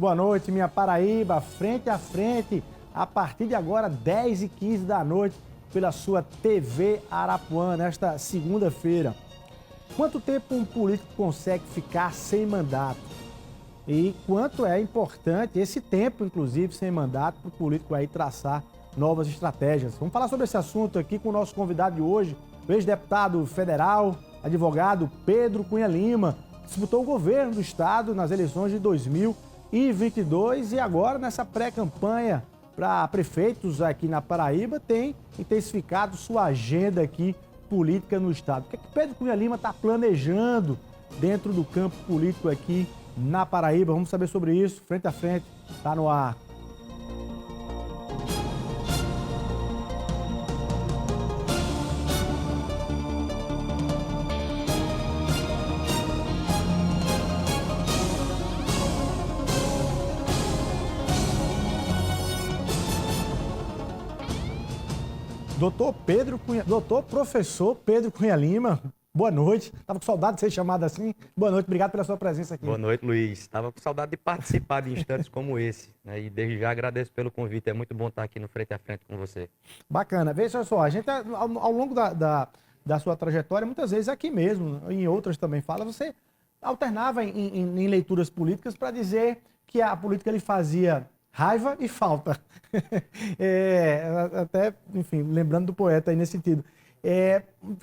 boa noite, minha Paraíba, frente a frente, a partir de agora, 10h15 da noite, pela sua TV Arapuã, nesta segunda-feira. Quanto tempo um político consegue ficar sem mandato? E quanto é importante esse tempo, inclusive, sem mandato, para o político aí traçar novas estratégias? Vamos falar sobre esse assunto aqui com o nosso convidado de hoje, o ex-deputado federal, advogado Pedro Cunha Lima, que disputou o governo do estado nas eleições de 2022 e agora nessa pré-campanha para prefeitos aqui na Paraíba tem intensificado sua agenda aqui política no estado. O que é que Pedro Cunha Lima está planejando dentro do campo político aqui na Paraíba? Vamos saber sobre isso, frente a frente, está no ar. Doutor professor Pedro Cunha Lima, boa noite. Estava com saudade de ser chamado assim. Boa noite, obrigado pela sua presença aqui. Boa noite, Luiz. Estava com saudade de participar de instantes como esse, né? E desde já agradeço pelo convite. É muito bom estar aqui no Frente a Frente com você. Bacana. Veja só, a gente ao longo da sua trajetória, muitas vezes aqui mesmo, em outras também fala, você alternava em leituras políticas para dizer que a política lhe fazia raiva e falta. Até, enfim, lembrando do poeta aí nesse sentido.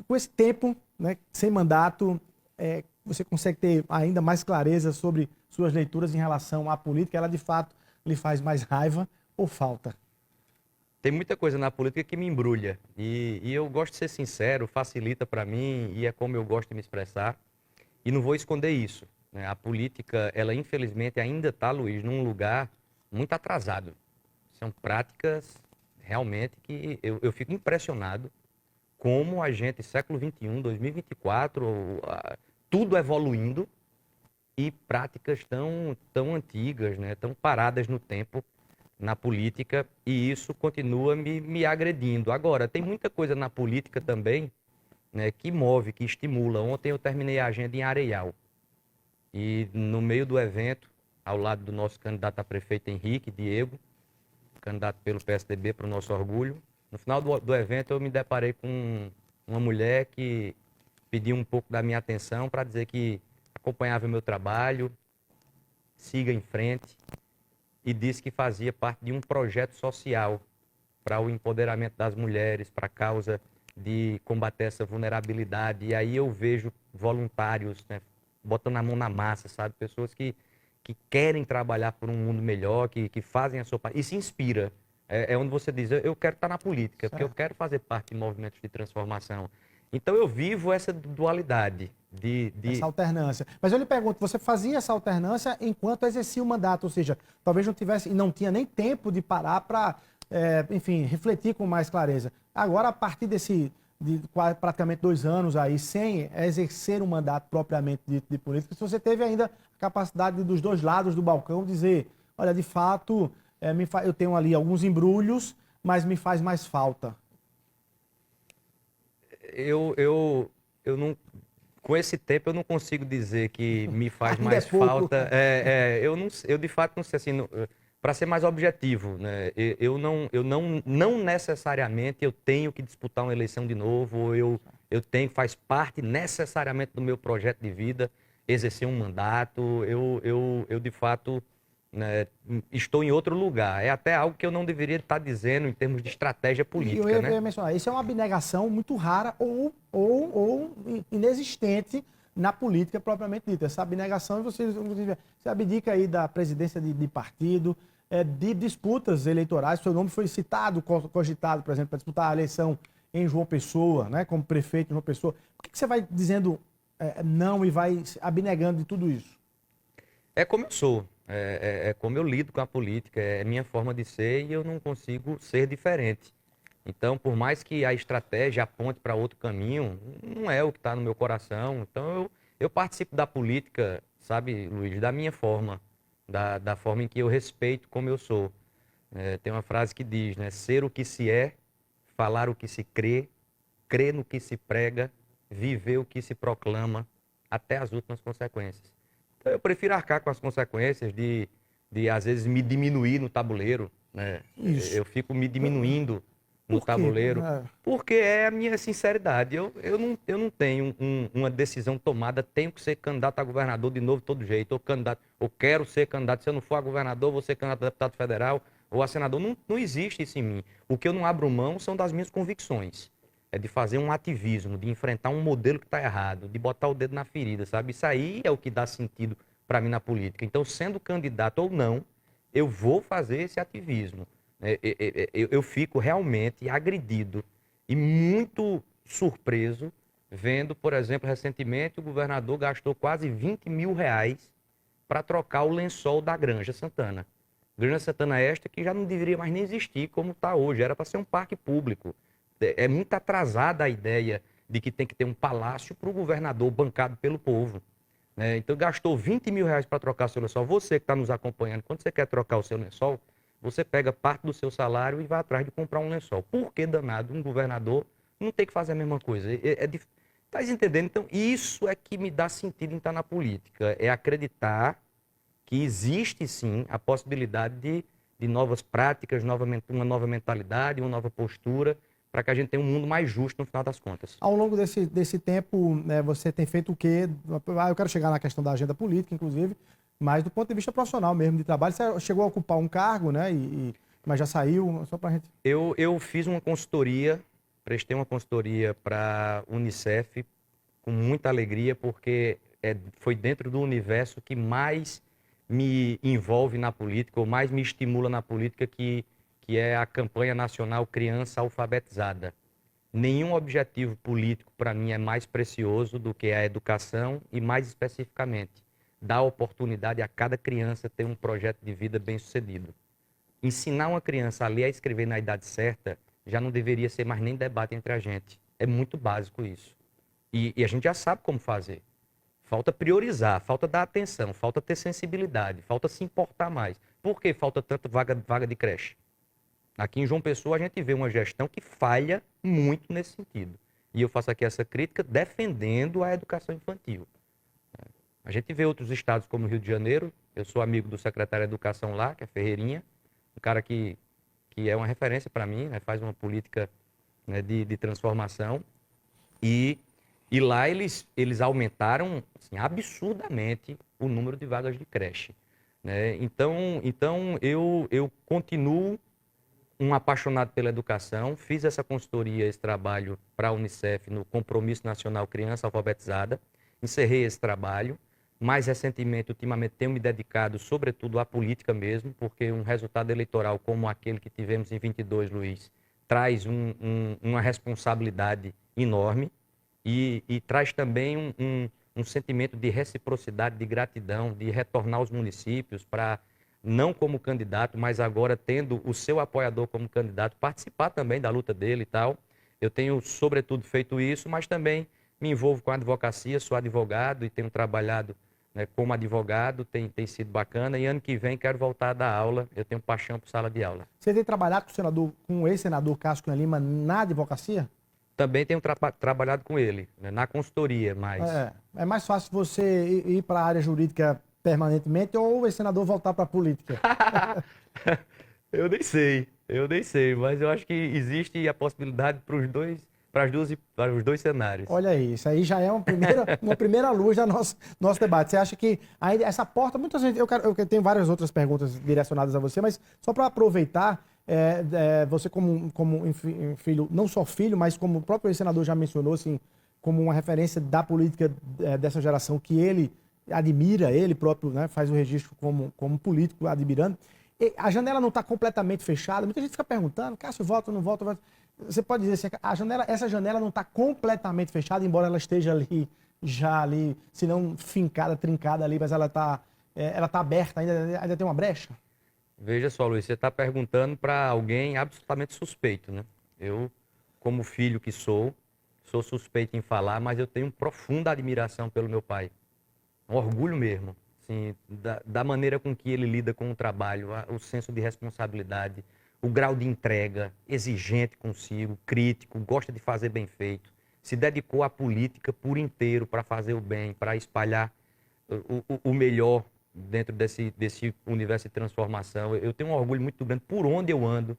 Com esse tempo, né, sem mandato, você consegue ter ainda mais clareza sobre suas leituras em relação à política? Ela, de fato, lhe faz mais raiva ou falta? Tem muita coisa na política que me embrulha. E eu gosto de ser sincero, facilita para mim e é como eu gosto de me expressar. E não vou esconder isso, né? A política, ela infelizmente ainda está, Luiz, num lugar muito atrasado. São práticas realmente que eu fico impressionado como a gente, século XXI, 2024, tudo evoluindo e práticas tão antigas, né, tão paradas no tempo na política, e isso continua me agredindo. Agora, tem muita coisa na política também, né, que move, que estimula. Ontem eu terminei a agenda em Areial e no meio do evento, ao lado do nosso candidato a prefeito Henrique, Diego, candidato pelo PSDB, para o nosso orgulho. No final do evento eu me deparei com uma mulher que pediu um pouco da minha atenção para dizer que acompanhava o meu trabalho, siga em frente, e disse que fazia parte de um projeto social para o empoderamento das mulheres, para a causa de combater essa vulnerabilidade. E aí eu vejo voluntários, né, botando a mão na massa, sabe? Pessoas que querem trabalhar por um mundo melhor, que fazem a sua parte. E se inspira. É onde você diz, eu quero estar na política, porque eu quero fazer parte de movimentos de transformação. Então eu vivo essa dualidade. Essa alternância. Mas eu lhe pergunto, você fazia essa alternância enquanto exercia o mandato, ou seja, talvez não tivesse e não tinha nem tempo de parar para, enfim, refletir com mais clareza. Agora, a partir de praticamente 2 anos aí, sem exercer um mandato propriamente dito de política, se você teve ainda a capacidade dos dois lados do balcão dizer, olha, de fato, eu tenho ali alguns embrulhos, mas me faz mais falta. Eu não, com esse tempo eu não consigo dizer que me faz Ainda mais é pouco. falta. Eu de fato não sei assim, para ser mais objetivo, né? Eu não necessariamente eu tenho que disputar uma eleição de novo, ou eu faz parte necessariamente do meu projeto de vida exercer um mandato. Eu de fato, né, estou em outro lugar. É até algo que eu não deveria estar dizendo em termos de estratégia política, eu né? ia mencionar, isso é uma abnegação muito rara ou inexistente na política propriamente dita. Essa abnegação, você abdica aí da presidência de partido, de disputas eleitorais. Seu nome foi citado, cogitado, por exemplo, para disputar a eleição em João Pessoa, né, como prefeito de João Pessoa. Por que você vai dizendo não e vai abnegando de tudo isso? É como eu sou, é como eu lido com a política, é minha forma de ser e eu não consigo ser diferente. Então, por mais que a estratégia aponte para outro caminho, não é o que está no meu coração. Então, eu participo da política, sabe, Luiz, da minha forma, da forma em que eu respeito como eu sou. Tem uma frase que diz, né, ser o que se é, falar o que se crê, crer no que se prega, viver o que se proclama, até as últimas consequências. Então, eu prefiro arcar com as consequências de às vezes, me diminuir no tabuleiro, né? Isso. Eu fico me diminuindo no Por quê? tabuleiro, porque é a minha sinceridade. Eu não tenho uma decisão tomada, tenho que ser candidato a governador de novo de todo jeito, ou quero ser candidato, se eu não for a governador, vou ser candidato a deputado federal ou a senador. Não, não existe isso em mim. O que eu não abro mão são das minhas convicções. É de fazer um ativismo, de enfrentar um modelo que está errado, de botar o dedo na ferida, sabe? Isso aí é o que dá sentido para mim na política. Então, sendo candidato ou não, eu vou fazer esse ativismo. Eu fico realmente agredido e muito surpreso vendo, por exemplo, recentemente o governador gastou quase 20 mil reais para trocar o lençol da Granja Santana. Granja Santana esta que já não deveria mais nem existir como está hoje, era para ser um parque público. É muito atrasada a ideia de que tem que ter um palácio para o governador bancado pelo povo. Então gastou 20 mil reais para trocar seu lençol. Você que está nos acompanhando, quando você quer trocar o seu lençol, você pega parte do seu salário e vai atrás de comprar um lençol. Por que danado um governador não tem que fazer a mesma coisa? Tá entendendo? Então, isso é que me dá sentido em estar na política. É acreditar que existe, sim, a possibilidade de novas práticas, uma nova mentalidade, uma nova postura, para que a gente tenha um mundo mais justo no final das contas. Ao longo desse tempo, né, você tem feito o quê? Eu quero chegar na questão da agenda política, inclusive, mas do ponto de vista profissional mesmo, de trabalho. Você chegou a ocupar um cargo, né? Mas já saiu, só para a gente... Eu fiz uma consultoria, prestei uma consultoria para a Unicef com muita alegria, porque foi dentro do universo que mais me envolve na política, ou mais me estimula na política, que é a campanha nacional Criança Alfabetizada. Nenhum objetivo político, para mim, é mais precioso do que a educação e, mais especificamente, dar oportunidade a cada criança ter um projeto de vida bem-sucedido. Ensinar uma criança a ler e a escrever na idade certa já não deveria ser mais nem debate entre a gente. É muito básico isso. E a gente já sabe como fazer. Falta priorizar, falta dar atenção, falta ter sensibilidade, falta se importar mais. Por que falta tanto vaga de creche? Aqui em João Pessoa a gente vê uma gestão que falha muito nesse sentido. E eu faço aqui essa crítica defendendo a educação infantil. A gente vê outros estados como o Rio de Janeiro, eu sou amigo do secretário de Educação lá, que é Ferreirinha, um cara que é uma referência para mim, né, faz uma política, né, de transformação. E lá eles aumentaram, assim, absurdamente o número de vagas de creche. Né? Então eu continuo um apaixonado pela educação, fiz essa consultoria, esse trabalho para a Unicef no Compromisso Nacional Criança Alfabetizada, encerrei esse trabalho. Mais recentemente, ultimamente, tenho me dedicado sobretudo à política mesmo, porque um resultado eleitoral como aquele que tivemos em 22, Luiz, traz uma responsabilidade enorme e traz também um sentimento de reciprocidade, de gratidão, de retornar aos municípios para, não como candidato, mas agora tendo o seu apoiador como candidato, participar também da luta dele e tal. Eu tenho, sobretudo, feito isso, mas também me envolvo com a advocacia, sou advogado e tenho trabalhado, né, como advogado, tem sido bacana. E ano que vem quero voltar a dar aula, eu tenho paixão por sala de aula. Você tem trabalhado com o ex-senador Cássio Cunha Lima na advocacia? Também tenho trabalhado com ele, né, na consultoria, mas... É mais fácil você ir para a área jurídica permanentemente ou o ex-senador voltar para a política? Eu nem sei, mas eu acho que existe a possibilidade para os dois cenários. Olha aí, isso aí já é uma primeira luz do nosso debate. Você acha que ainda essa porta, muita gente, eu tenho várias outras perguntas direcionadas a você, mas só para aproveitar, você como filho, não só filho, mas como o próprio senador já mencionou, assim, como uma referência da política dessa geração que ele admira, ele próprio, né, faz o registro como político, admirando. E a janela não está completamente fechada. Muita gente fica perguntando, Cássio, volta ou não volta? Você pode dizer assim, essa janela não está completamente fechada, embora ela esteja ali, se não fincada, trincada ali, mas ela está aberta, ainda tem uma brecha? Veja só, Luiz, você está perguntando para alguém absolutamente suspeito, né? Eu, como filho que sou suspeito em falar, mas eu tenho profunda admiração pelo meu pai. Um orgulho mesmo, assim, da maneira com que ele lida com o trabalho, o senso de responsabilidade, o grau de entrega, exigente consigo, crítico, gosta de fazer bem feito, se dedicou à política por inteiro para fazer o bem, para espalhar o melhor dentro desse universo de transformação. Eu tenho um orgulho muito grande por onde eu ando.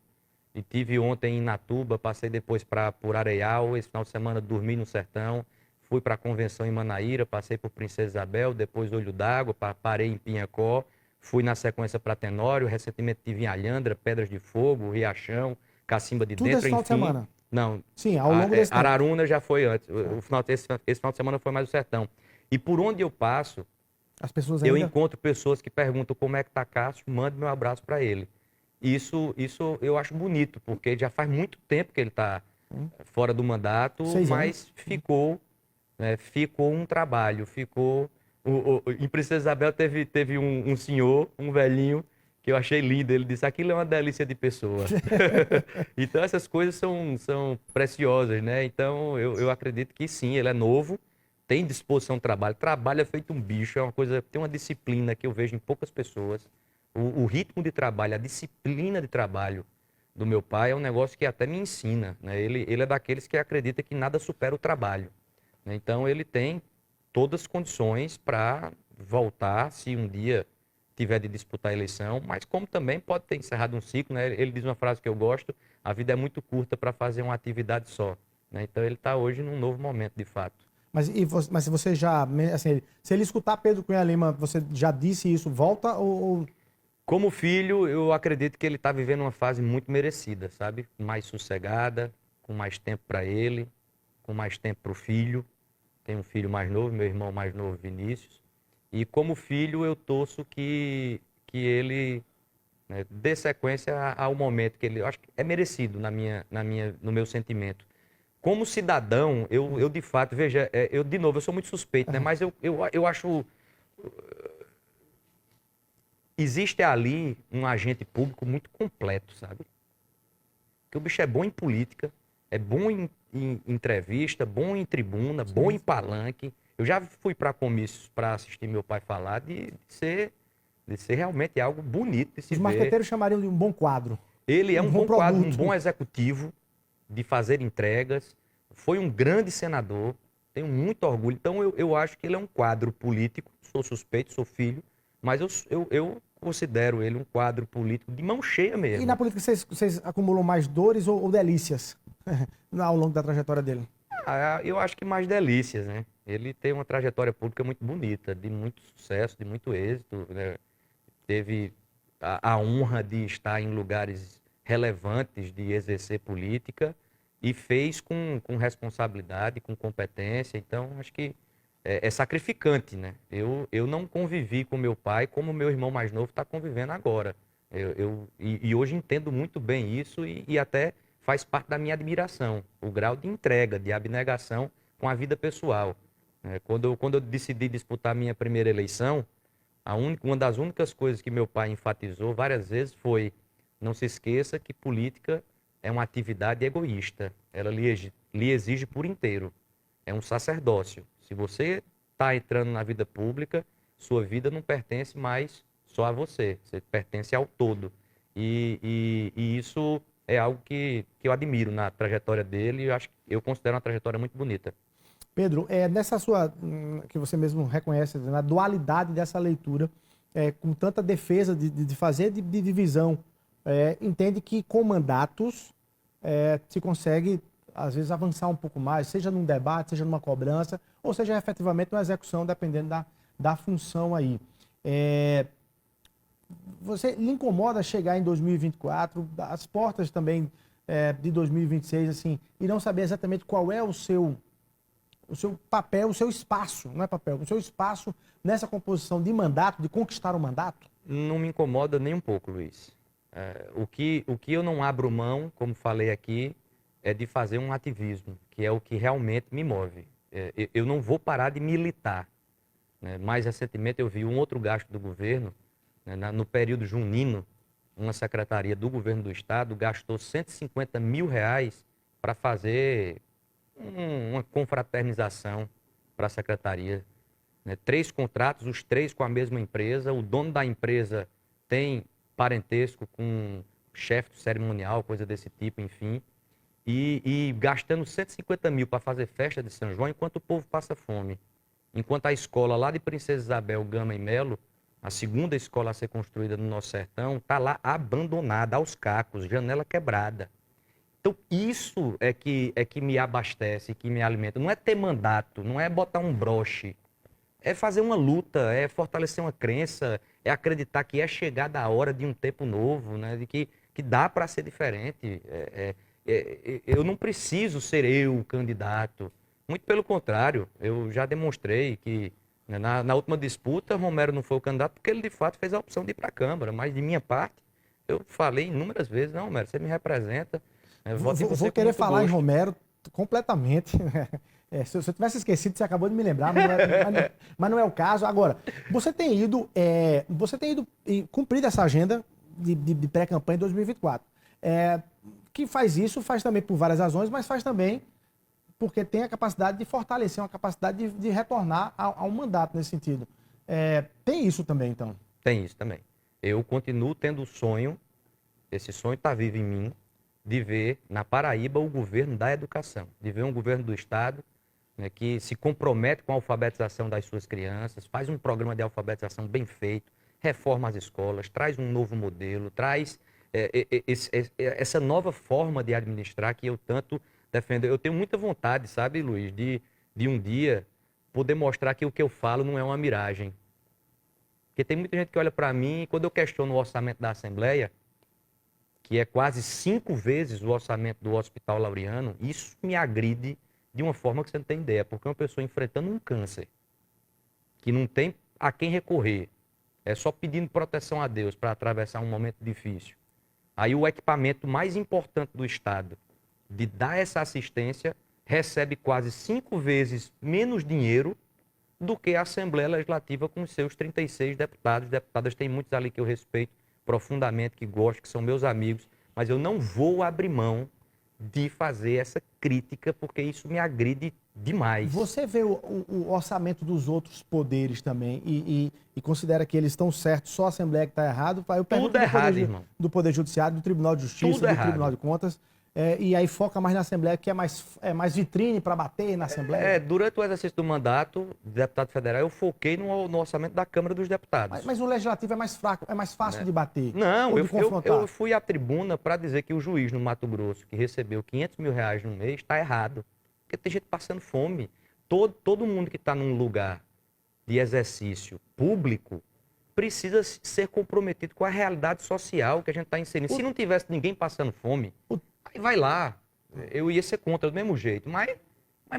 E tive ontem em Natuba, passei depois por Areial, esse final de semana dormi no Sertão, fui para a convenção em Manaíra, passei por Princesa Isabel, depois Olho d'Água, parei em Pinhacó, fui na sequência para Tenório, recentemente tive em Alhandra, Pedras de Fogo, Riachão, Cacimba de Tudo Dentro, esse final de enfim. semana? Não, Sim, ao longo desse tempo. Araruna já foi antes, esse final de semana foi mais o Sertão. E por onde eu passo, As pessoas eu ainda... encontro pessoas que perguntam como é que tá Cássio, mando meu abraço para ele. Isso eu acho bonito, porque já faz muito tempo que ele está fora do mandato, 6 mas ficou, né, ficou um trabalho, ficou... em Princesa Isabel teve um senhor, um velhinho, que eu achei lindo, ele disse, aquilo é uma delícia de pessoa. Então essas coisas são preciosas, né? Então eu acredito que sim, ele é novo, tem disposição de trabalho, trabalha feito um bicho, é uma coisa, tem uma disciplina que eu vejo em poucas pessoas. O ritmo de trabalho, a disciplina de trabalho do meu pai é um negócio que até me ensina, né? Ele é daqueles que acredita que nada supera o trabalho, né? Então ele tem todas as condições para voltar, se um dia tiver de disputar a eleição, mas como também pode ter encerrado um ciclo, né? Ele diz uma frase que eu gosto, a vida é muito curta para fazer uma atividade só, né? Então ele está hoje num novo momento, de fato. Mas se você já... Assim, se ele escutar Pedro Cunha Lima, você já disse isso, volta ou... Como filho, eu acredito que ele está vivendo uma fase muito merecida, sabe? Mais sossegada, com mais tempo para ele, com mais tempo para o filho. Tenho um filho mais novo, meu irmão mais novo, Vinícius. E como filho, eu torço que ele, né, dê sequência ao momento que ele... Eu acho que é merecido no meu sentimento. Como cidadão, eu de fato, veja, de novo, eu sou muito suspeito, né? Mas eu acho... Existe ali um agente público muito completo, sabe? Porque o bicho é bom em política, é bom em entrevista, bom em tribuna, bom em palanque. Eu já fui para comícios para assistir meu pai falar de ser realmente algo bonito de se Os ver. marqueteiros chamariam de um bom quadro. Ele é um bom quadro, um produto. bom executivo de fazer entregas. Foi um grande senador, tenho muito orgulho. Então eu acho que ele é um quadro político, sou suspeito, sou filho, mas eu considero ele um quadro político de mão cheia mesmo. E na política vocês acumulam mais dores ou delícias ao longo da trajetória dele? Eu acho que mais delícias, né? Ele tem uma trajetória pública muito bonita, de muito sucesso, de muito êxito, né? Teve a honra de estar em lugares relevantes, de exercer política e fez com responsabilidade, com competência. Então, acho que é sacrificante, né? Eu não convivi com meu pai como meu irmão mais novo está convivendo agora. E hoje entendo muito bem isso e até faz parte da minha admiração, o grau de entrega, de abnegação com a vida pessoal. Quando eu decidi disputar a minha primeira eleição, uma das únicas coisas que meu pai enfatizou várias vezes foi: não se esqueça que política é uma atividade egoísta, ela lhe exige por inteiro, é um sacerdócio. Se você está entrando na vida pública, sua vida não pertence mais só a você, você pertence ao todo. E isso é algo que eu admiro na trajetória dele e eu considero uma trajetória muito bonita. Pedro, nessa sua, que você mesmo reconhece, na dualidade dessa leitura, com tanta defesa de fazer de divisão, entende que com mandatos se consegue, às vezes, avançar um pouco mais, seja num debate, seja numa cobrança, ou seja efetivamente numa execução, dependendo da função aí. Você lhe incomoda chegar em 2024, as portas também de 2026, assim, e não saber exatamente qual é o seu papel, o seu espaço, não é papel, o seu espaço nessa composição de mandato, de conquistar o mandato? Não me incomoda nem um pouco, Luiz. O que eu não abro mão, como falei aqui, é de fazer um ativismo, que é o que realmente me move. Eu não vou parar de militar, né? Mais recentemente eu vi um outro gasto do governo, né? No período junino, uma secretaria do governo do estado gastou R$150 mil para fazer uma confraternização para a secretaria, né? 3 contratos, os 3 com a mesma empresa. O dono da empresa tem parentesco com chefe do cerimonial, coisa desse tipo, enfim. E gastando R$150 mil para fazer festa de São João, enquanto o povo passa fome. Enquanto a escola lá de Princesa Isabel, Gama e Melo, a segunda escola a ser construída no nosso sertão, está lá abandonada, aos cacos, janela quebrada. Então, isso é que me abastece, que me alimenta. Não é ter mandato, não é botar um broche. É fazer uma luta, é fortalecer uma crença, é acreditar que é chegada a hora de um tempo novo, né? De que dá para ser diferente. Eu não preciso ser eu o candidato. Muito pelo contrário, eu já demonstrei que, né, na última disputa, Romero não foi o candidato porque ele, de fato, fez a opção de ir para a Câmara. Mas, de minha parte, eu falei inúmeras vezes, não, Romero, você me representa. Vou querer falar em Romero completamente. Se eu tivesse esquecido, você acabou de me lembrar, mas não é o caso. Agora, você tem ido e cumprido essa agenda de pré-campanha em 2024. Que faz também por várias razões, mas faz também porque tem a capacidade de fortalecer, uma capacidade de retornar ao mandato nesse sentido. Tem isso também, então? Tem isso também. Eu continuo tendo o sonho, esse sonho está vivo em mim, de ver na Paraíba o governo da educação, de ver um governo do Estado, né, que se compromete com a alfabetização das suas crianças, faz um programa de alfabetização bem feito, reforma as escolas, traz um novo modelo, traz essa nova forma de administrar que eu tanto defendo. Eu tenho muita vontade, sabe, Luiz, de um dia poder mostrar que o que eu falo não é uma miragem. Porque tem muita gente que olha para mim e quando eu questiono o orçamento da Assembleia, que é quase 5 vezes o orçamento do Hospital Laureano, isso me agride de uma forma que você não tem ideia, porque uma pessoa enfrentando um câncer, que não tem a quem recorrer, é só pedindo proteção a Deus para atravessar um momento difícil. Aí o equipamento mais importante do Estado de dar essa assistência recebe quase 5 vezes menos dinheiro do que a Assembleia Legislativa com os seus 36 deputados. Deputadas, tem muitos ali que eu respeito profundamente, que gosto, que são meus amigos, mas eu não vou abrir mão de fazer essa crítica, porque isso me agride demais. Você vê o orçamento dos outros poderes também e considera que eles estão certos, só a Assembleia que está errado? Eu Tudo errado, irmão. Do Poder Judiciário, do Tribunal de Justiça, Tudo do errado. Tribunal de Contas, e aí foca mais na Assembleia, que é mais vitrine para bater na Assembleia? Durante o exercício do mandato de deputado federal, eu foquei no orçamento da Câmara dos Deputados. Mas o Legislativo é mais fraco, é mais fácil de bater? Não, ou de confrontar? eu fui à tribuna para dizer que o juiz no Mato Grosso, que recebeu R$500 mil no mês, está errado. Porque tem gente passando fome. Todo mundo que está num lugar de exercício público precisa ser comprometido com a realidade social que a gente está inserindo. Se não tivesse ninguém passando fome, aí vai lá. Eu ia ser contra do mesmo jeito. Mas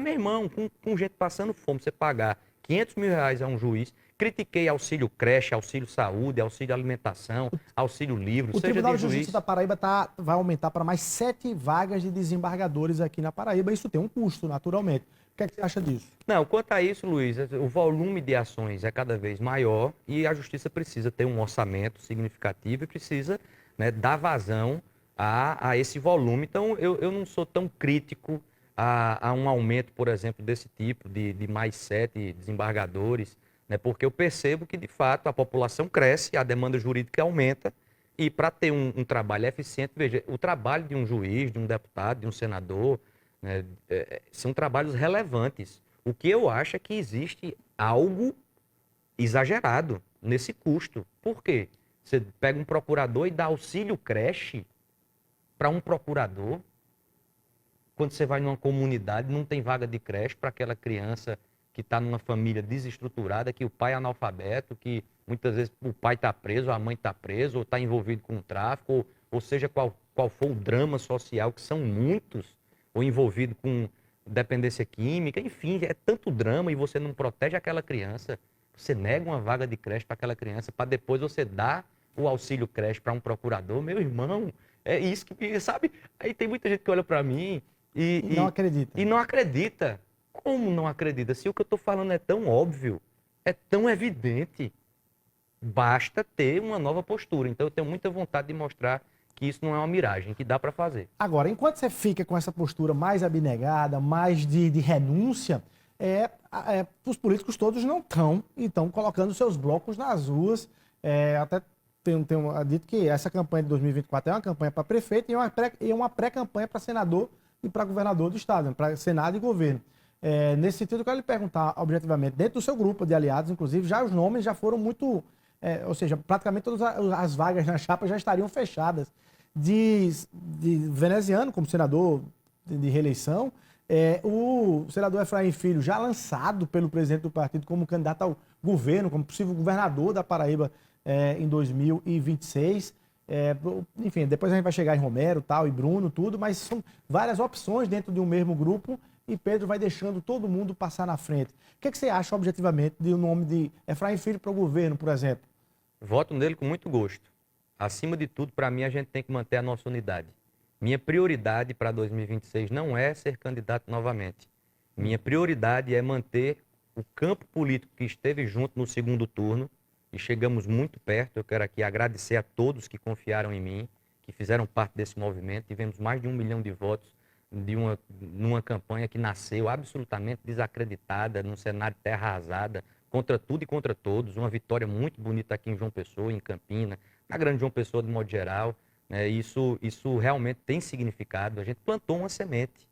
meu irmão, com gente passando fome, você pagar R$500 mil a um juiz. Critiquei auxílio creche, auxílio saúde, auxílio alimentação, auxílio livro, O seja Tribunal de de juiz. Justiça da Paraíba vai aumentar para mais 7 vagas de desembargadores aqui na Paraíba. Isso tem um custo, naturalmente. O que é que você acha disso? Não, quanto a isso, Luiz, o volume de ações é cada vez maior e a Justiça precisa ter um orçamento significativo e precisa, né, dar vazão a esse volume. Então, eu não sou tão crítico a um aumento, por exemplo, desse tipo, de mais 7 desembargadores, né, porque eu percebo que, de fato, a população cresce, a demanda jurídica aumenta e para ter um trabalho eficiente, veja, o trabalho de um juiz, de um deputado, de um senador, né, são trabalhos relevantes. O que eu acho é que existe algo exagerado nesse custo. Por quê? Você pega um procurador e dá auxílio creche para um procurador. Quando você vai numa comunidade, não tem vaga de creche para aquela criança que está numa família desestruturada, que o pai é analfabeto, que muitas vezes o pai está preso, a mãe está presa, ou está envolvido com o tráfico, ou seja, qual for o drama social, que são muitos, ou envolvido com dependência química, enfim, é tanto drama e você não protege aquela criança, você nega uma vaga de creche para aquela criança, para depois você dar o auxílio creche para um procurador. Meu irmão, é isso que, sabe? Aí tem muita gente que olha para mim E não acredita. E não acredita. Como não acredita? Se o que eu estou falando é tão óbvio, é tão evidente, basta ter uma nova postura. Então eu tenho muita vontade de mostrar que isso não é uma miragem, que dá para fazer. Agora, enquanto você fica com essa postura mais abnegada, mais de renúncia, os políticos todos não estão colocando seus blocos nas ruas. Até tenho dito que essa campanha de 2024 é uma campanha para prefeito e uma pré-campanha para senador e para governador do estado, para Senado e governo. Nesse sentido, eu quero lhe perguntar objetivamente, dentro do seu grupo de aliados, inclusive, os nomes já foram muito ou seja, praticamente todas as vagas na chapa já estariam fechadas. De veneziano, como senador de reeleição, o senador Efraim Filho, já lançado pelo presidente do partido como candidato ao governo, como possível governador da Paraíba em 2026. Enfim, depois a gente vai chegar em Romero, tal, e Bruno, tudo, mas são várias opções dentro de um mesmo grupo e Pedro vai deixando todo mundo passar na frente. O que você acha, objetivamente, do nome de Efraim Filho para o governo, por exemplo? Voto nele com muito gosto. Acima de tudo, para mim, a gente tem que manter a nossa unidade. Minha prioridade para 2026 não é ser candidato novamente. Minha prioridade é manter o campo político que esteve junto no segundo turno e chegamos muito perto. Eu quero aqui agradecer a todos que confiaram em mim, que fizeram parte desse movimento. Tivemos mais de 1 milhão de votos numa campanha que nasceu absolutamente desacreditada, num cenário de terra arrasada, contra tudo e contra todos. Uma vitória muito bonita aqui em João Pessoa, em Campina, na Grande João Pessoa de modo geral. Isso realmente tem significado. A gente plantou uma semente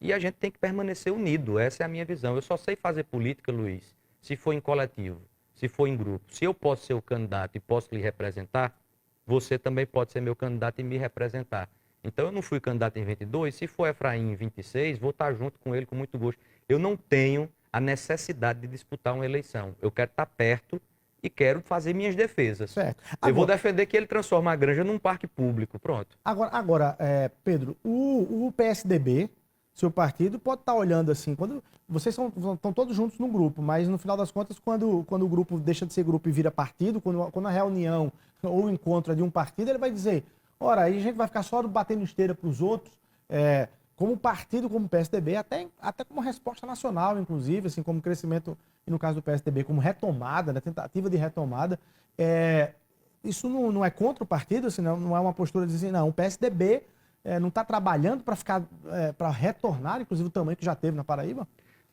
e a gente tem que permanecer unido. Essa é a minha visão. Eu só sei fazer política, Luiz, se for em coletivo, se for em grupo. Se eu posso ser o candidato e posso lhe representar, você também pode ser meu candidato e me representar. Então eu não fui candidato em 22, se for Efraim em 26, vou estar junto com ele com muito gosto. Eu não tenho a necessidade de disputar uma eleição. Eu quero estar perto e quero fazer minhas defesas. Certo. Eu vou defender que ele transforme a Granja num parque público. Pronto. Agora, Pedro, o PSDB, seu partido, pode estar olhando assim, quando vocês estão todos juntos num grupo, mas no final das contas, quando o grupo deixa de ser grupo e vira partido, quando a reunião ou o encontro é de um partido, ele vai dizer, ora, aí a gente vai ficar só batendo esteira para os outros, como partido, como PSDB, até como resposta nacional, inclusive, assim, como crescimento, e no caso do PSDB, como retomada, né, tentativa de retomada. Isso não é contra o partido, assim, não é uma postura de dizer, não, o PSDB não está trabalhando para retornar, inclusive, o tamanho que já teve na Paraíba?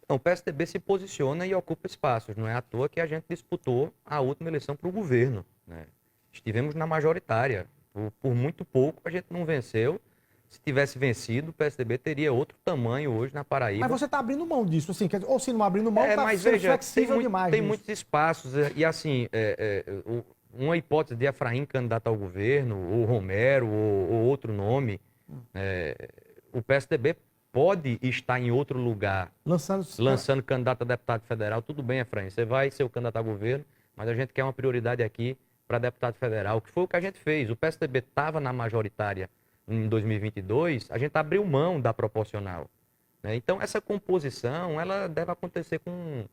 Não, o PSDB se posiciona e ocupa espaços. Não é à toa que a gente disputou a última eleição para o governo, né? Estivemos na majoritária. Por muito pouco a gente não venceu. Se tivesse vencido, o PSDB teria outro tamanho hoje na Paraíba. Mas você está abrindo mão disso, assim, ou se não abrindo mão, está sendo veja, flexível demais. Tem muitos espaços, e assim, uma hipótese de Efraim candidato ao governo, ou Romero, ou outro nome, o PSDB pode estar em outro lugar, lançando candidato a deputado federal. Tudo bem, Efraim, você vai ser o candidato ao governo, mas a gente quer uma prioridade aqui para deputado federal, que foi o que a gente fez. O PSDB estava na majoritária em 2022, a gente abriu mão da proporcional, né? Então, essa composição, ela deve acontecer com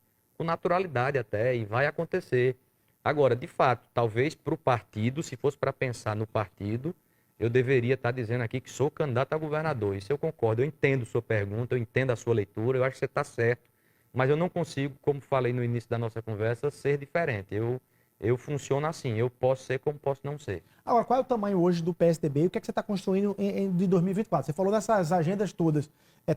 naturalidade até, e vai acontecer. Agora, de fato, talvez para o partido, se fosse para pensar no partido, eu deveria estar dizendo aqui que sou candidato a governador. Isso eu concordo, eu entendo sua pergunta, eu entendo a sua leitura, eu acho que você está certo, mas eu não consigo, como falei no início da nossa conversa, ser diferente. Eu funciono assim, eu posso ser como posso não ser. Agora, qual é o tamanho hoje do PSDB e o que é que você está construindo de 2024? Você falou dessas agendas todas.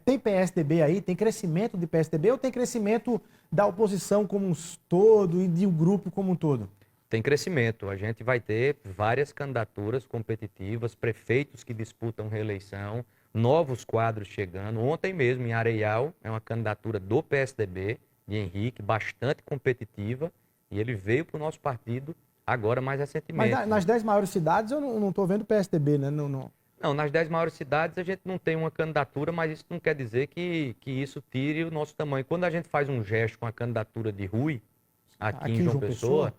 Tem PSDB aí? Tem crescimento de PSDB ou tem crescimento da oposição como um todo e de um grupo como um todo? Tem crescimento. A gente vai ter várias candidaturas competitivas, prefeitos que disputam reeleição, novos quadros chegando. Ontem mesmo, em Areial, é uma candidatura do PSDB, de Henrique, bastante competitiva, e ele veio para o nosso partido agora mais recentemente. Mas nas 10 maiores cidades eu não estou vendo PSDB, né? Não, nas 10 maiores cidades a gente não tem uma candidatura, mas isso não quer dizer que isso tire o nosso tamanho. Quando a gente faz um gesto com a candidatura de Rui, aqui em João Pessoa,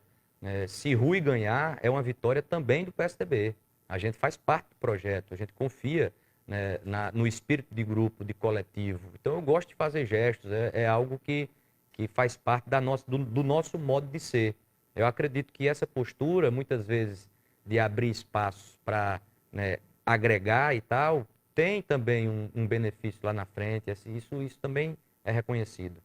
se Rui ganhar, é uma vitória também do PSDB. A gente faz parte do projeto, a gente confia, né, no espírito de grupo, de coletivo. Então eu gosto de fazer gestos, é algo que faz parte do nosso modo de ser. Eu acredito que essa postura, muitas vezes, de abrir espaços para, né, agregar e tal, tem também um benefício lá na frente. Assim, isso também é reconhecido.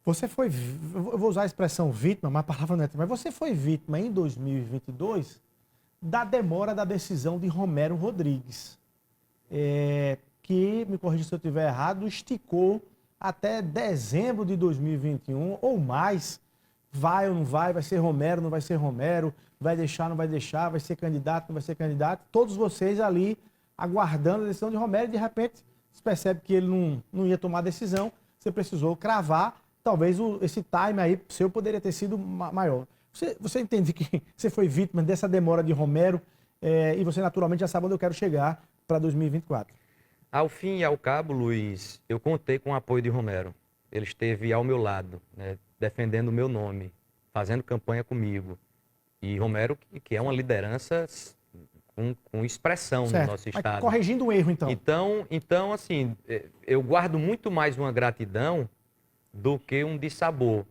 Você foi, eu vou usar a expressão vítima, mas a palavra não é, mas você foi vítima em 2022 da demora da decisão de Romero Rodrigues, que, me corrija se eu estiver errado, esticou até dezembro de 2021 ou mais. Vai ou não vai ser Romero, não vai ser Romero, vai deixar, não vai deixar, vai ser candidato, não vai ser candidato. Todos vocês ali aguardando a decisão de Romero e de repente se percebe que ele não ia tomar decisão, você precisou cravar, talvez esse time aí seu poderia ter sido maior. Você entende que você foi vítima dessa demora de Romero e você naturalmente já sabe onde eu quero chegar para 2024. Ao fim e ao cabo, Luiz, eu contei com o apoio de Romero. Ele esteve ao meu lado, né, defendendo o meu nome, fazendo campanha comigo. E Romero, que é uma liderança com expressão no nosso Mas estado. corrigindo um erro, então. Então, assim, eu guardo muito mais uma gratidão do que um dissabor.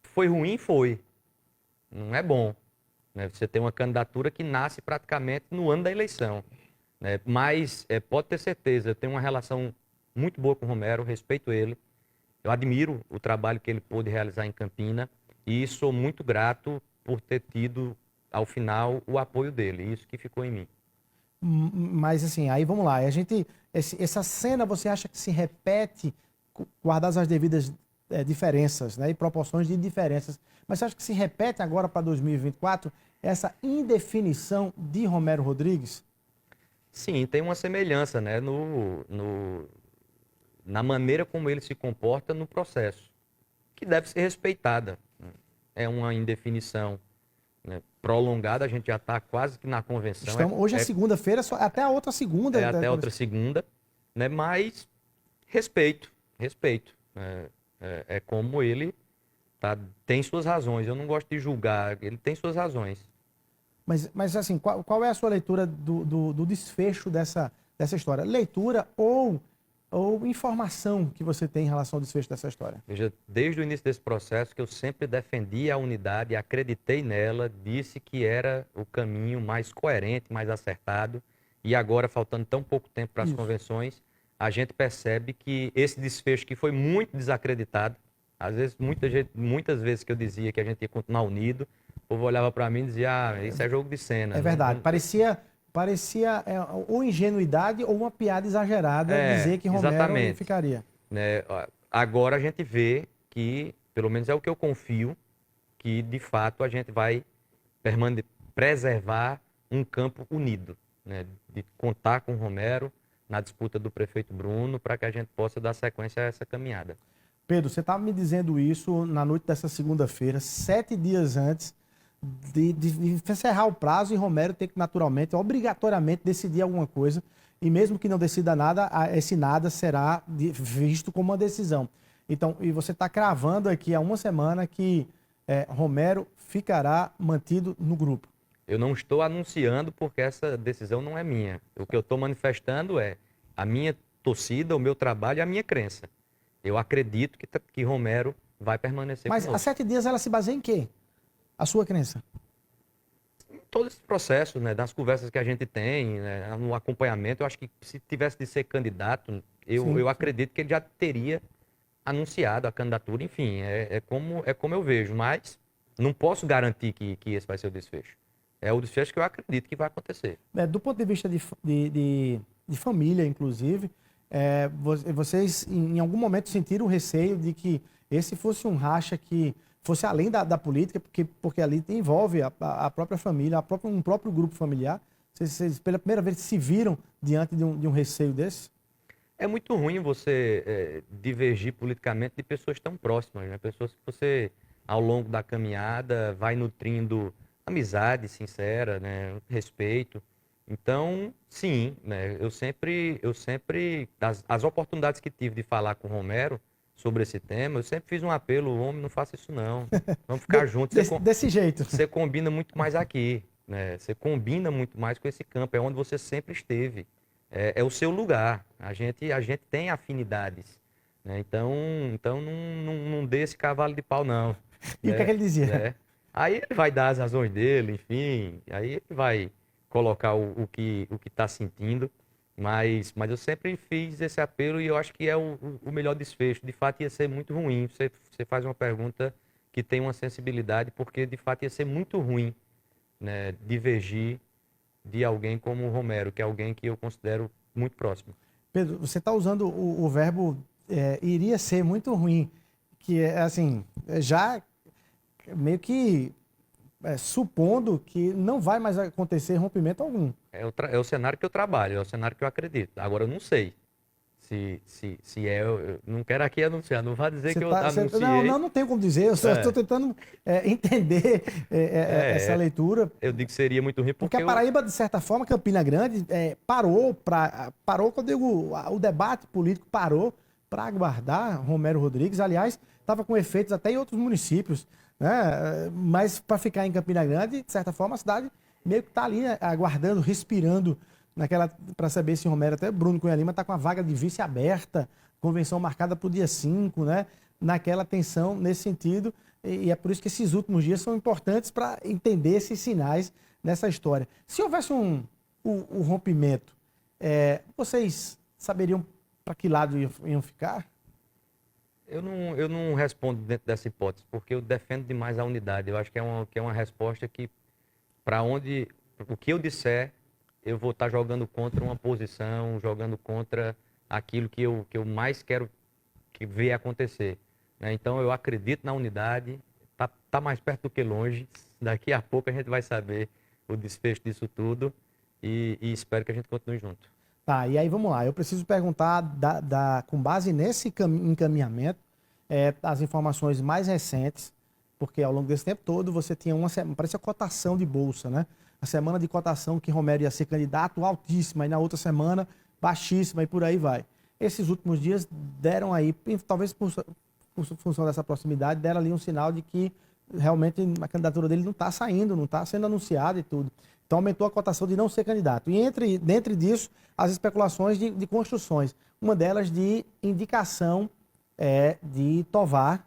Foi ruim? Foi. Não é bom, né? Você tem uma candidatura que nasce praticamente no ano da eleição, né? Mas pode ter certeza, eu tenho uma relação muito boa com o Romero, respeito ele. Eu admiro o trabalho que ele pôde realizar em Campina e sou muito grato por ter tido, ao final, o apoio dele. Isso que ficou em mim. Mas assim, aí vamos lá. Essa cena você acha que se repete, guardadas as devidas diferenças, né, e proporções de diferenças, mas você acha que se repete agora para 2024 essa indefinição de Romero Rodrigues? Sim, tem uma semelhança, né, na maneira como ele se comporta no processo, que deve ser respeitada. É uma indefinição, né, prolongada, a gente já está quase que na convenção. Hoje é segunda-feira, até a outra segunda. Até a outra segunda, né, mas respeito. É como ele tem suas razões. Eu não gosto de julgar, ele tem suas razões. Mas assim, qual é a sua leitura do desfecho dessa história? Leitura ou informação que você tem em relação ao desfecho dessa história? Veja, desde o início desse processo, que eu sempre defendi a unidade, acreditei nela, disse que era o caminho mais coerente, mais acertado. E agora, faltando tão pouco tempo para as convenções, a gente percebe que esse desfecho que foi muito desacreditado, às vezes, muitas vezes que eu dizia que a gente ia continuar unido, o povo olhava para mim e dizia, isso é jogo de cena. É verdade, parecia ou ingenuidade ou uma piada exagerada dizer que Romero ficaria. Né? Agora a gente vê que, pelo menos é o que eu confio, que de fato a gente vai preservar um campo unido, né? De contar com o Romero na disputa do prefeito Bruno, para que a gente possa dar sequência a essa caminhada. Pedro, você estava me dizendo isso na noite dessa segunda-feira, 7 dias antes de encerrar o prazo e Romero ter que naturalmente, obrigatoriamente decidir alguma coisa, e mesmo que não decida nada, esse nada será visto como uma decisão. Então, e você está cravando aqui há uma semana que Romero ficará mantido no grupo. Eu não estou anunciando porque essa decisão não é minha. O que eu estou manifestando é a minha torcida, o meu trabalho e a minha crença. Eu acredito que Romero vai permanecer conosco. Mas há 7 dias ela se baseia em quê? A sua crença? Todo esse processo, né, das conversas que a gente tem, né, no acompanhamento, eu acho que se tivesse de ser candidato, eu acredito que ele já teria anunciado a candidatura. Enfim, é como eu vejo, mas não posso garantir que esse vai ser o desfecho. É o desfecho que eu acredito que vai acontecer. Do ponto de vista de família, inclusive, vocês em algum momento sentiram o receio de que esse fosse um racha que fosse além da política, porque ali envolve a própria família, um próprio grupo familiar? Vocês pela primeira vez se viram diante de um receio desse? É muito ruim você divergir politicamente de pessoas tão próximas, né? Pessoas que você, ao longo da caminhada, vai nutrindo amizade sincera, né? Respeito. Então, sim, né? Eu sempre as oportunidades que tive de falar com o Romero sobre esse tema, eu sempre fiz um apelo, homem, não faça isso não, vamos ficar juntos. Desse jeito. Você combina muito mais aqui, né? Você combina muito mais com esse campo, é onde você sempre esteve, é o seu lugar, a gente tem afinidades, né? Então não dê esse cavalo de pau não. E o que é que ele dizia? Né? Aí ele vai dar as razões dele, enfim, aí ele vai colocar o que está sentindo, mas eu sempre fiz esse apelo e eu acho que é o melhor desfecho. De fato ia ser muito ruim, você faz uma pergunta que tem uma sensibilidade, porque de fato ia ser muito ruim, né, divergir de alguém como o Romero, que é alguém que eu considero muito próximo. Pedro, você está usando o verbo iria ser muito ruim, que é assim, já meio que supondo que não vai mais acontecer rompimento algum. É o cenário que eu trabalho, é o cenário que eu acredito. Agora eu não sei se é. Eu não quero aqui anunciar, não vá dizer que eu anunciei. Não tem como dizer, eu só estou tentando entender essa leitura. Eu digo que seria muito ruim porque a Paraíba, de certa forma, Campina Grande, parou, quando eu digo, o debate político parou para aguardar Romero Rodrigues. Aliás, estava com efeitos até em outros municípios, né? Mas para ficar em Campina Grande, de certa forma, a cidade meio que está ali, né, aguardando, respirando, para saber se Romero, até Bruno Cunha Lima, está com a vaga de vice aberta, convenção marcada para o dia 5, né? Naquela tensão nesse sentido, e é por isso que esses últimos dias são importantes para entender esses sinais nessa história. Se houvesse um rompimento, vocês saberiam para que lado iam ficar? Eu não respondo dentro dessa hipótese, porque eu defendo demais a unidade. Eu acho que é uma resposta que, o que eu disser, eu vou estar jogando contra uma posição, jogando contra aquilo que eu mais quero ver acontecer, né? Então, eu acredito na unidade, tá mais perto do que longe. Daqui a pouco a gente vai saber o desfecho disso tudo e espero que a gente continue junto. Tá, e aí vamos lá. Eu preciso perguntar, com base nesse encaminhamento, as informações mais recentes, porque ao longo desse tempo todo você tinha parece a cotação de bolsa, né? A semana de cotação que Romero ia ser candidato altíssima, e na outra semana baixíssima, e por aí vai. Esses últimos dias deram aí, talvez por função dessa proximidade, deram ali um sinal de que realmente a candidatura dele não está saindo, não está sendo anunciada e tudo. Então aumentou a cotação de não ser candidato. E dentro disso, as especulações de construções. Uma delas de indicação de Tovar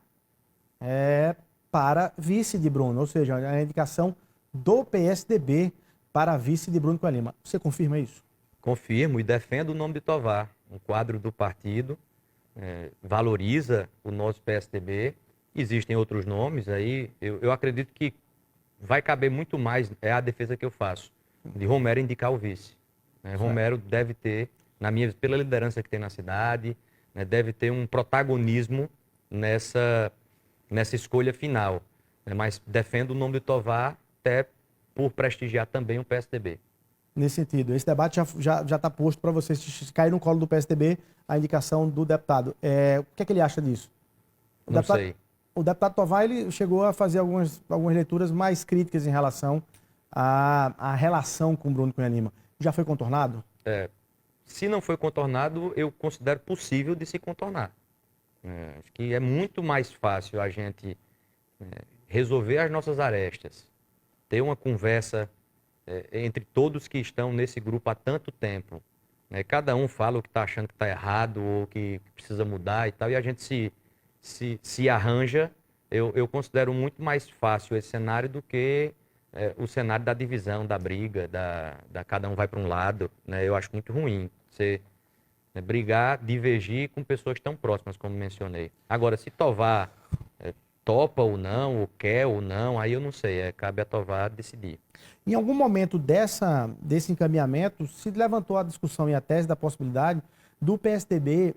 para vice de Bruno, ou seja, a indicação do PSDB para vice de Bruno Cunha Lima. Você confirma isso? Confirmo e defendo o nome de Tovar, um quadro do partido, valoriza o nosso PSDB. Existem outros nomes aí, eu acredito que vai caber muito mais, é a defesa que eu faço, de Romero indicar o vice. Romero deve ter, pela liderança que tem na cidade, deve ter um protagonismo nessa escolha final. Mas defendo o nome de Tovar, até por prestigiar também o PSDB. Nesse sentido, esse debate já está posto para vocês, se cair no colo do PSDB a indicação do deputado. O que é que ele acha disso? Não sei. O deputado Tovar, ele chegou a fazer algumas leituras mais críticas em relação à relação com Bruno Cunha Lima. Já foi contornado? Se não foi contornado, eu considero possível de se contornar. Acho que é muito mais fácil a gente resolver as nossas arestas, ter uma conversa entre todos que estão nesse grupo há tanto tempo. Cada um fala o que está achando que está errado ou que precisa mudar e tal, e a gente se arranja. Eu considero muito mais fácil esse cenário do que o cenário da divisão, da briga, da cada um vai para um lado. Eu acho muito ruim você brigar, divergir com pessoas tão próximas, como mencionei. Agora, se Tovar topa ou não, ou quer ou não, aí eu não sei, cabe a Tovar decidir. Em algum momento desse encaminhamento, se levantou a discussão e a tese da possibilidade do PSDB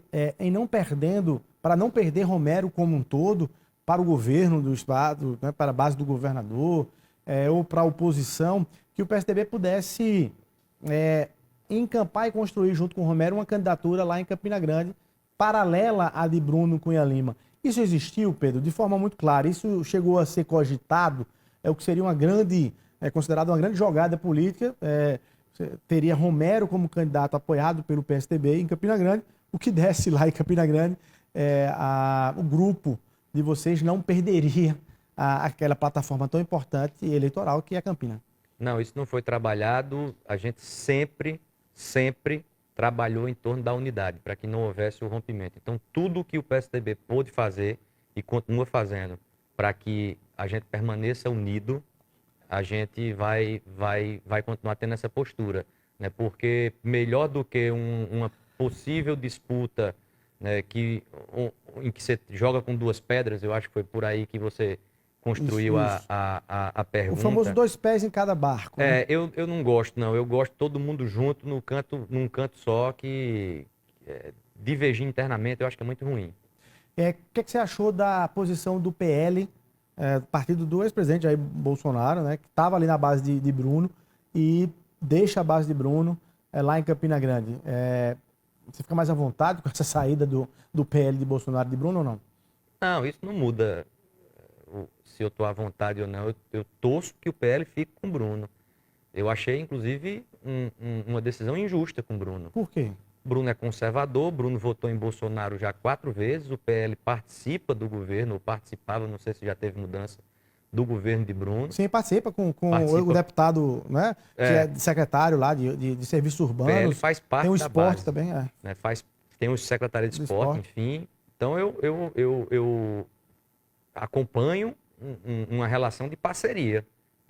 para não perder Romero como um todo, para o governo do Estado, para a base do governador, ou para a oposição, que o PSDB pudesse encampar e construir junto com o Romero uma candidatura lá em Campina Grande, paralela à de Bruno Cunha Lima. Isso existiu, Pedro, de forma muito clara. Isso chegou a ser cogitado, o que seria considerado uma grande jogada política. Teria Romero como candidato apoiado pelo PSDB em Campina Grande, o que desse lá em Campina Grande, o grupo de vocês não perderia aquela plataforma tão importante e eleitoral que é a Campina. Não, isso não foi trabalhado. A gente sempre trabalhou em torno da unidade, para que não houvesse o rompimento. Então, tudo que o PSDB pôde fazer e continua fazendo para que a gente permaneça unido, a gente vai continuar tendo essa postura, né? Porque melhor do que uma possível disputa, né, em que você joga com duas pedras, eu acho que foi por aí que você construiu isso. A pergunta. O famoso 2 pés em cada barco. Né? Eu não gosto, não. Eu gosto de todo mundo junto num canto só, divergir internamente eu acho que é muito ruim. O que você achou da posição do PL, partido do ex-presidente Jair Bolsonaro, né, que estava ali na base de Bruno e deixa a base de Bruno lá em Campina Grande? Você fica mais à vontade com essa saída do PL de Bolsonaro e de Bruno ou não? Não, isso não muda se eu estou à vontade ou não. Eu torço que o PL fique com o Bruno. Eu achei, inclusive, uma decisão injusta com o Bruno. Por quê? Bruno é conservador, Bruno votou em Bolsonaro já 4 vezes, o PL participa do governo, ou participava, não sei se já teve mudança, do governo de Bruno. Sim, participa com Participa. o deputado, né? Que é secretário lá de serviços O PL urbanos. faz parte Tem o da esporte base, também, é. né? Tem o secretário de Do esporte, esporte. enfim. Então eu acompanho uma relação de parceria.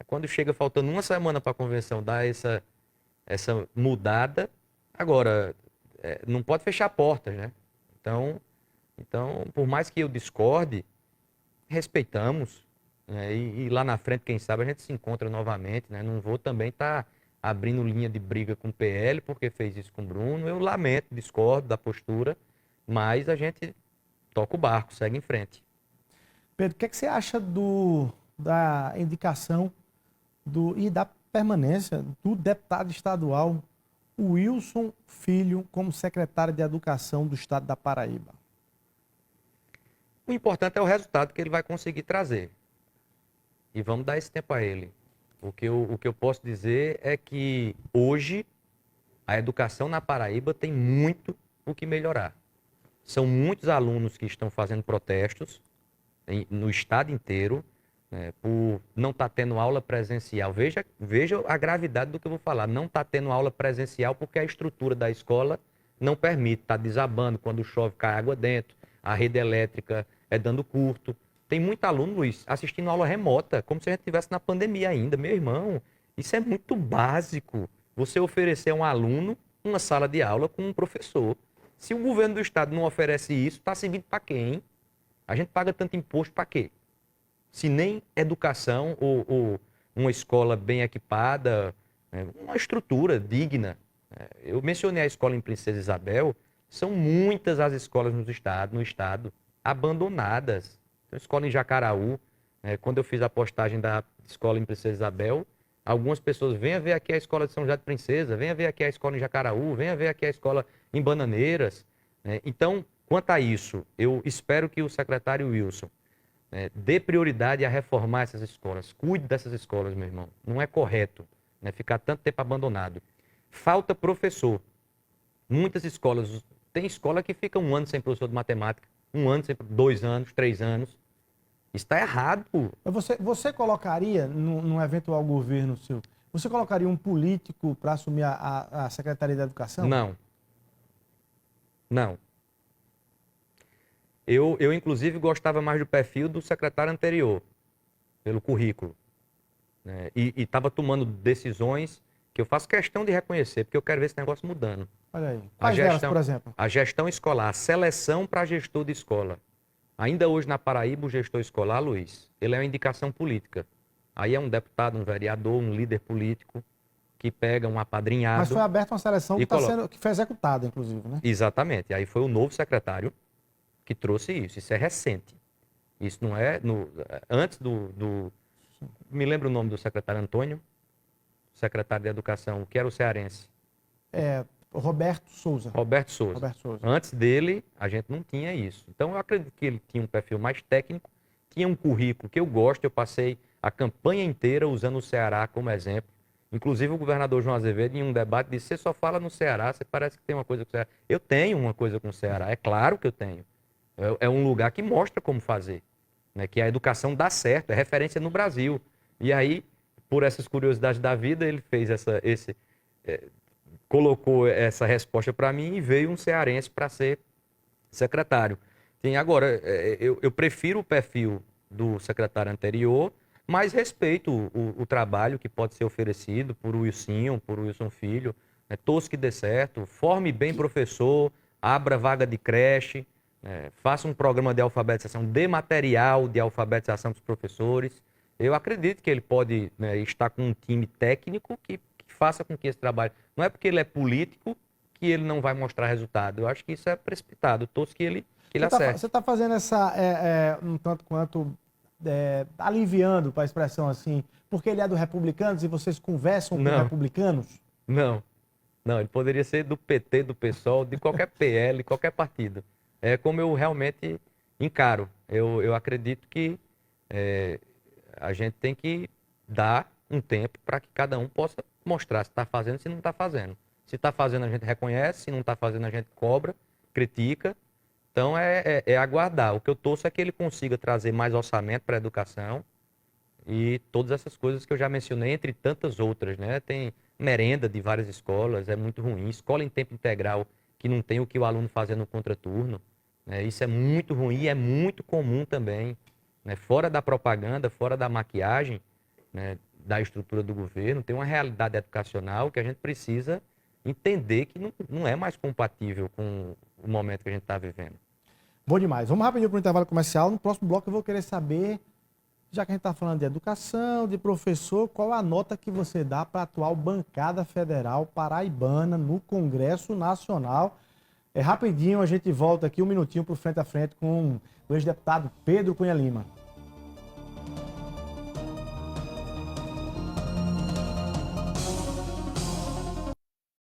Quando chega faltando uma semana para a convenção dar essa mudada, agora, não pode fechar portas, né? Então, por mais que eu discorde, respeitamos, né? E lá na frente, quem sabe, a gente se encontra novamente, né? Não vou também estar abrindo linha de briga com o PL, porque fez isso com o Bruno. Eu lamento, discordo da postura, mas a gente toca o barco, segue em frente. Pedro, o que é que você acha da indicação e da permanência do deputado estadual Wilson Filho como secretário de Educação do estado da Paraíba? O importante é o resultado que ele vai conseguir trazer. E vamos dar esse tempo a ele. O que eu posso dizer é que hoje a educação na Paraíba tem muito o que melhorar. São muitos alunos que estão fazendo protestos no estado inteiro, né, por não estar tendo aula presencial. Veja a gravidade do que eu vou falar. Não está tendo aula presencial porque a estrutura da escola não permite. Está desabando, quando chove cai água dentro, a rede elétrica é dando curto. Tem muito aluno, Luiz, assistindo aula remota, como se a gente estivesse na pandemia ainda. Meu irmão, isso é muito básico. Você oferecer a um aluno uma sala de aula com um professor. Se o governo do estado não oferece isso, está servindo para quem? A gente paga tanto imposto para quê? Se nem educação ou uma escola bem equipada, uma estrutura digna. Eu mencionei a escola em Princesa Isabel, são muitas as escolas no estado abandonadas. Tem uma escola em Jacaraú, quando eu fiz a postagem da escola em Princesa Isabel, algumas pessoas, venha ver aqui a escola de São José de Princesa, venha ver aqui a escola em Jacaraú, venha ver aqui a escola em Bananeiras. Então, quanto a isso, eu espero que o secretário Wilson dê prioridade a reformar essas escolas. Cuide dessas escolas, meu irmão. Não é correto ficar tanto tempo abandonado. Falta professor. Muitas escolas, tem escola que fica 1 ano sem professor de matemática, 1 ano sem, 2 anos, 3 anos. Isso está errado. Você colocaria, num eventual governo seu, você colocaria um político para assumir a Secretaria da Educação? Não. Não. Eu, inclusive, gostava mais do perfil do secretário anterior, pelo currículo. E estava tomando decisões que eu faço questão de reconhecer, porque eu quero ver esse negócio mudando. Olha aí. Quais delas, por exemplo? A gestão escolar, a seleção para gestor de escola. Ainda hoje na Paraíba, o gestor escolar, Luiz, ele é uma indicação política. Aí é um deputado, um vereador, um líder político que pega um apadrinhado. Mas foi aberta uma seleção que foi executada, inclusive, né? Exatamente. Aí foi o novo secretário que trouxe isso. Isso é recente. Isso não é antes me lembra o nome do secretário Antônio, secretário de Educação, que era o cearense. Roberto Souza. Roberto Souza. Antes dele, a gente não tinha isso. Então, eu acredito que ele tinha um perfil mais técnico, tinha um currículo que eu gosto. Eu passei a campanha inteira usando o Ceará como exemplo. Inclusive, o governador João Azevedo, em um debate, disse: você só fala no Ceará, você parece que tem uma coisa com o Ceará. Eu tenho uma coisa com o Ceará, é claro que eu tenho. É um lugar que mostra como fazer, que a educação dá certo, é referência no Brasil. E aí, por essas curiosidades da vida, ele fez colocou essa resposta para mim e veio um cearense para ser secretário. Agora, eu prefiro o perfil do secretário anterior, mas respeito o trabalho que pode ser oferecido por Wilson Filho. Torço que dê certo, forme bem professor, abra vaga de creche, faça um programa de alfabetização, dê material de alfabetização para os professores. Eu acredito que ele pode estar com um time técnico que faça com que esse trabalho... Não é porque ele é político que ele não vai mostrar resultado. Eu acho que isso é precipitado. Torço que ele acerte. Você está fazendo um tanto quanto aliviando, para a expressão assim, porque ele é do Republicanos e vocês conversam com republicanos? Não. Não, ele poderia ser do PT, do PSOL, de qualquer PL, qualquer partido. É como eu realmente encaro. Eu acredito que a gente tem que dar um tempo para que cada um possa mostrar se está fazendo e se não está fazendo. Se está fazendo, a gente reconhece, se não está fazendo, a gente cobra, critica. Então, é aguardar. O que eu torço é que ele consiga trazer mais orçamento para a educação e todas essas coisas que eu já mencionei, entre tantas outras, né? Tem merenda de várias escolas, é muito ruim. Escola em tempo integral que não tem o que o aluno fazer no contraturno, né? Isso é muito ruim e é muito comum também, né? Fora da propaganda, fora da maquiagem, né? Da estrutura do governo, tem uma realidade educacional que a gente precisa entender que não é mais compatível com o momento que a gente está vivendo. Bom demais. Vamos rapidinho para o intervalo comercial. No próximo bloco eu vou querer saber, já que a gente está falando de educação, de professor, qual a nota que você dá para a atual bancada federal paraibana no Congresso Nacional? Rapidinho, a gente volta aqui um minutinho para o Frente a Frente com o ex-deputado Pedro Cunha Lima.